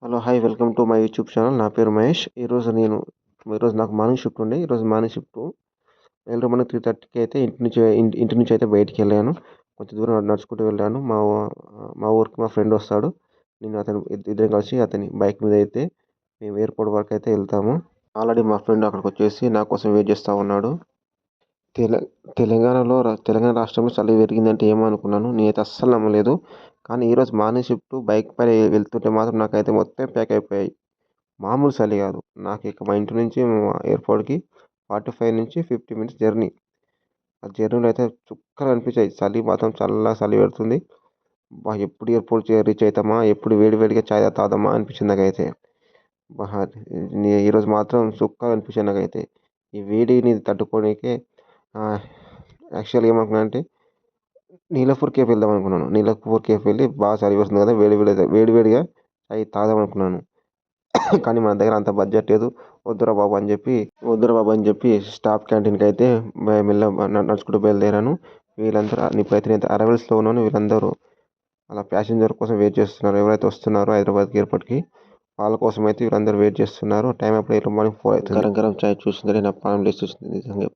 Hello! Hi! Welcome to my YouTube channel. నా పేరు మహేష్. ఈరోజు నాకు మార్నింగ్ షిఫ్ట్ ఉండే. ఈరోజు మార్నింగ్ షిఫ్టు ఎర్లీ మార్నింగ్ 3:30కి అయితే ఇంటి నుంచి అయితే బయటికెళ్ళాను. కొంచెం దూరం నడుచుకుంటూ వెళ్ళాను. మా ఊరికి మా ఫ్రెండ్ వస్తాడు. ఇద్దరం కలిసి అతని బైక్ మీద అయితే మేము ఎయిర్‌పోర్ట్ వరకు అయితే వెళ్తాము. ఆల్రెడీ మా ఫ్రెండ్ అక్కడికొచ్చేసి నా కోసం వెయిట్ చేస్తా ఉన్నాడు. తెల తెలంగాణ రాష్ట్రంలో చలి పెరిగిందంటే ఏమో అనుకున్నాను. నేనైతే అస్సలు నమ్మలేదు. కానీ ఈరోజు మార్నింగ్ షిఫ్ట్ బైక్ పైన వెళ్తుంటే మాత్రం నాకైతే మొత్తం ప్యాక్ అయిపోయాయి. మామూలు చలి కాదు. నాకిక మా ఇంటి నుంచి ఎయిర్‌పోర్ట్‌కి 45-50 మినిట్స్ జర్నీ. ఆ జర్నీలో అయితే చుక్కలు కనిపించాయి. చలి మాత్రం చల్లగా చలి పెడుతుంది. ఎప్పుడు ఎయిర్‌పోర్ట్ రీచ్ అయితామా? ఎప్పుడు వేడి వేడిగా చాయ్ తాగుదామా అనిపించింది నాకైతే. అబ్బా! ఈరోజు మాత్రం చుక్కలు కనిపించాయి నాకైతే. ఈ వేడిని తట్టుకోనీకే యాక్చువల్‌గా ఏమనుకున్నానంటే నీలపూర్ కేఫ్ వెళ్దాం అనుకున్నాను. నీలపూర్ కేఫ్ వెళ్ళి బాగా చలి వేస్తుంది కదా! వేడి వేడిగా చాయ్ తాగుదాం అనుకున్నాను. కానీ మన దగ్గర అంత బడ్జెట్ లేదు. వద్దురా బాబు అని చెప్పి స్టాఫ్ క్యాంటీన్‌కి అయితే మెల్లగా నడుచుకుంటూ బయలుదేరాను. ఇప్పుడైతే నేను అరైవల్స్‌లో ఉన్నాను. వీళ్ళందరూ అలా ప్యాసింజర్ కోసం వెయిట్ చేస్తున్నారు. ఎవరైతే వస్తున్నారో హైదరాబాద్ ఎయిర్‌పోర్ట్‌కి వాళ్ళ కోసం అయితే వీళ్ళందరూ వెయిట్ చేస్తున్నారు. టైం అప్పుడు ఎర్లీ మార్నింగ్ 4 అవుతుంది. గరం గరం చాయ్ చూస్తుంటే నా ప్రాణం లేచొచ్చింది నిజంగా.